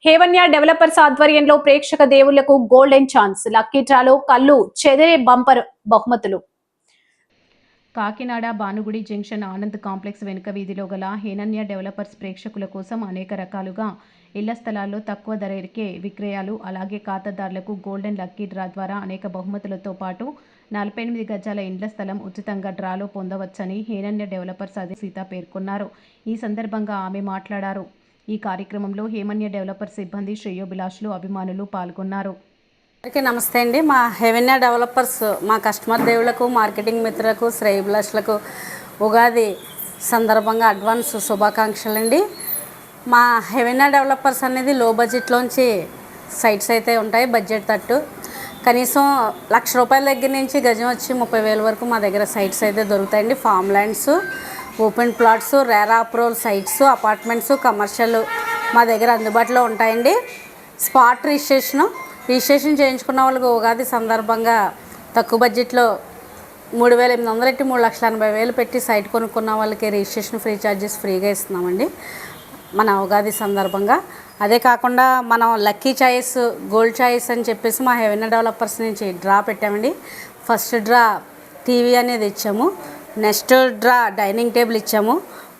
హేవన్య developers ఆధ్వర్యంలో ప్రేక్షక దేవుళ్లకు గోల్డెన్ ఛాన్స్, లక్కీ డ్రాలో కళ్ళు చెదిరే బంపర్ బహుమతులు. కాకినాడ భానుగుడి జంక్షన్ ఆనంద్ కాంప్లెక్స్ వెనుక వీధిలో గల హేనన్య డెవలపర్స్ ప్రేక్షకుల కోసం అనేక రకాలుగా ఇళ్ల స్థలాల్లో తక్కువ ధరకే విక్రయాలు, అలాగే ఖాతాదారులకు గోల్డెన్ లక్కీ డ్రా ద్వారా అనేక బహుమతులతో పాటు 48 గజాల ఇండ్ల స్థలం ఉచితంగా డ్రాలో పొందవచ్చని హేనన్య డెవలపర్స్ అధినేత్రి సీత పేర్కొన్నారు. ఈ సందర్భంగా ఆమె మాట్లాడారు. ఈ కార్యక్రమంలో హేమన్య డెవలపర్స్ సిబ్బంది, శ్రేయోభిలాషులు, అభిమానులు పాల్గొన్నారు. అందరికీ నమస్తే అండి. మా హేవన్య డెవలపర్స్ మా కస్టమర్ దేవులకు, మార్కెటింగ్ మిత్రులకు, శ్రేయోభిలాషులకు ఉగాది సందర్భంగా అడ్వాన్స్ శుభాకాంక్షలు అండి. మా హేవన్య డెవలపర్స్ అనేది లో బడ్జెట్లోంచి సైట్స్ అయితే ఉంటాయి. బడ్జెట్ తట్టు కనీసం ₹1,00,000 దగ్గర నుంచి గజం వచ్చి 30,000 వరకు మా దగ్గర సైట్స్ అయితే దొరుకుతాయండి. Farm lands, open plots, RERA approval sites, apartments, commercial మా దగ్గర అందుబాటులో ఉంటాయండి. స్పాట్ రిజిస్ట్రేషన్ చేయించుకున్న వాళ్ళకి ఉగాది సందర్భంగా తక్కువ బడ్జెట్లో 3,800 పెట్టి 3,80,000 పెట్టి సైట్ కొనుక్కున్న వాళ్ళకి రిజిస్ట్రేషన్ ఫ్రీ ఛార్జెస్ ఫ్రీగా ఇస్తున్నామండి మన ఉగాది సందర్భంగా. అదే కాకుండా మనం లక్కీ చాయిస్, గోల్డ్ చాయిస్ అని చెప్పేసి మా హేవన్య డెవలపర్స్ నుంచి డ్రా పెట్టామండి. ఫస్ట్ డ్రా టీవీ అనేది ఇచ్చాము, నెక్స్ట్ డ్రా డైనింగ్ టేబుల్ ఇచ్చాము,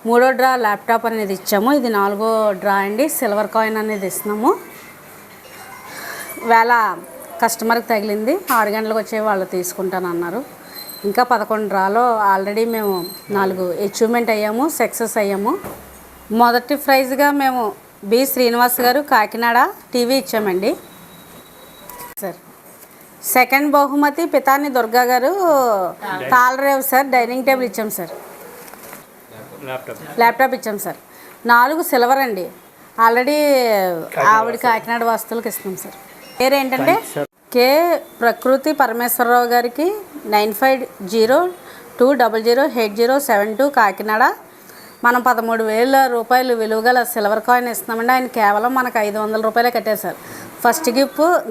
మూడో డ్రా ల్యాప్టాప్ అనేది ఇచ్చాము. ఇది 4వ డ్రా అండి. సిల్వర్ కాయిన్ అనేది ఇస్తున్నాము. వేళ కస్టమర్కి తగిలింది, 6 గంటలకు వచ్చే వాళ్ళు తీసుకుంటానన్నారు. ఇంకా 11 డ్రాలో ఆల్రెడీ మేము 4 అచీవ్మెంట్ అయ్యాము, సక్సెస్ అయ్యాము. మొదటి ప్రైజ్గా మేము బి శ్రీనివాస్ గారు కాకినాడ టీవీ ఇచ్చామండి సార్. సెకండ్ బహుమతి పితాని దుర్గా గారు తాళరేవు సార్, డైనింగ్ టేబుల్ ఇచ్చాం సార్, ల్యాప్టాప్ ఇచ్చాం సార్. 4 సిల్వర్ అండి. ఆల్రెడీ ఆవిడ కాకినాడ వస్తువులకు ఇస్తున్నాం సార్. పేరు ఏంటంటే కే ప్రకృతి పరమేశ్వరరావు గారికి 9502008072 కాకినాడ. మనం ₹13,000 విలువగల సిల్వర్ కాయిన్ ఇస్తున్నామండి. ఆయన కేవలం మనకు ₹500 కట్టారు సార్. ఫస్ట్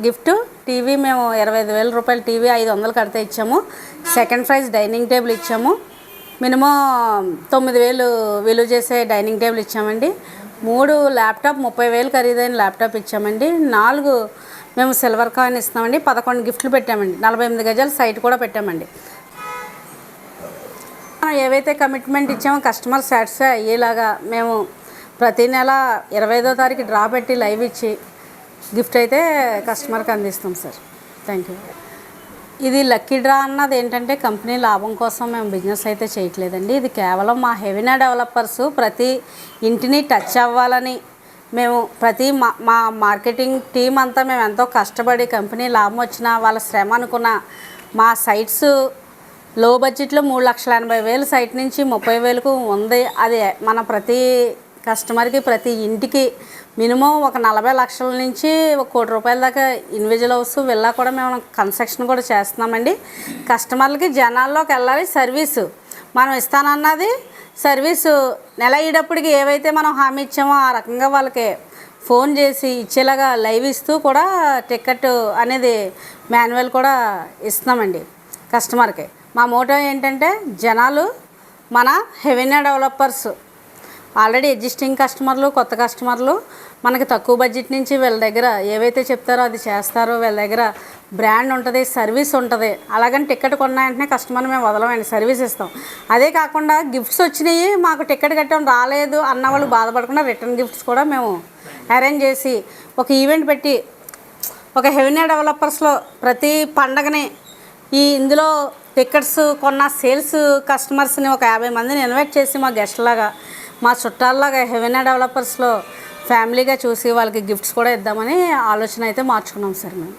గిఫ్ట్ టీవీ మేము ₹25,000 టీవీ 500 కడితే ఇచ్చాము. సెకండ్ ప్రైజ్ డైనింగ్ టేబుల్ ఇచ్చాము. మినిమం 9,000 విలువ చేసే డైనింగ్ టేబుల్ ఇచ్చామండి. 3 ల్యాప్టాప్ 30,000 ఖరీదైన ల్యాప్టాప్ ఇచ్చామండి. 4 మేము సిల్వర్ కాయిన్ ఇస్తున్నామండి. 11 గిఫ్ట్లు పెట్టామండి. 48 గజాల సైట్ కూడా పెట్టామండి. ఏవైతే కమిట్మెంట్ ఇచ్చామో కస్టమర్ సాటిస్ఫై అయ్యేలాగా మేము ప్రతి నెల 25వ తారీఖు డ్రా పెట్టి లైవ్ ఇచ్చి గిఫ్ట్ అయితే కస్టమర్కి అందిస్తాం సార్. Thank you. ఇది లక్కీ డ్రా అన్నది ఏంటంటే కంపెనీ లాభం కోసం మేము బిజినెస్ అయితే చేయట్లేదండి. ఇది కేవలం మా హేవన్య డెవలపర్స్ ప్రతి ఇంటిని టచ్ అవ్వాలని మేము మా మార్కెటింగ్ టీం అంతా మేము ఎంతో కష్టపడి కంపెనీ లాభం వచ్చినా వాళ్ళ శ్రమ అనుకున్న మా సైట్స్ లో బడ్జెట్లో 3,80,000 సైట్ నుంచి 30,000కు ఉంది. అది మన ప్రతి కస్టమర్కి, ప్రతి ఇంటికి మినిమం ఒక 40 లక్షల నుంచి ₹1,00,00,000 దాకా ఇండివిజువల్ హౌస్, విల్లా కూడా మేము కన్స్ట్రక్షన్ కూడా చేస్తున్నామండి. కస్టమర్లకి జనాల్లోకి వెళ్ళాలి. సర్వీసు మనం ఇస్తానన్నది సర్వీసు నెల అయ్యేటప్పటికి ఏవైతే మనం హామీ ఇచ్చామో ఆ రకంగా వాళ్ళకి ఫోన్ చేసి ఇచ్చేలాగా లైవ్ ఇస్తూ కూడా టికెట్ అనేది మాన్యువల్ కూడా ఇస్తున్నామండి కస్టమర్కి. మా మోటో ఏంటంటే జనాలు మన హేవన్య డెవలపర్స్ ఆల్రెడీ ఎగ్జిస్టింగ్ కస్టమర్లు, కొత్త కస్టమర్లు మనకి తక్కువ బడ్జెట్ నుంచి వీళ్ళ దగ్గర ఏవైతే చెప్తారో అది చేస్తారో. వీళ్ళ దగ్గర బ్రాండ్ ఉంటుంది, సర్వీస్ ఉంటుంది. అలాగని టికెట్ కొన్న వెంటనే కస్టమర్ని మేము వదలమండి, సర్వీస్ ఇస్తాం. అదే కాకుండా గిఫ్ట్స్ వచ్చినాయి మాకు టికెట్ కట్టడం రాలేదు అన్న వాళ్ళు బాధపడకుండా రిటర్న్ గిఫ్ట్స్ కూడా మేము అరేంజ్ చేసి ఒక ఈవెంట్ పెట్టి ఒక హేవన్య డెవలపర్స్లో ప్రతి పండగని ఇందులో టికెట్స్ కొన్న సేల్స్ కస్టమర్స్ని ఒక 50 మందిని ఇన్వైట్ చేసి మా గెస్ట్లాగా, మా చుట్టాలలాగా హేవన్య డెవలపర్స్లో ఫ్యామిలీగా చూసి వాళ్ళకి గిఫ్ట్స్ కూడా ఇద్దామని ఆలోచన అయితే మార్చుకున్నాం సార్ మేము.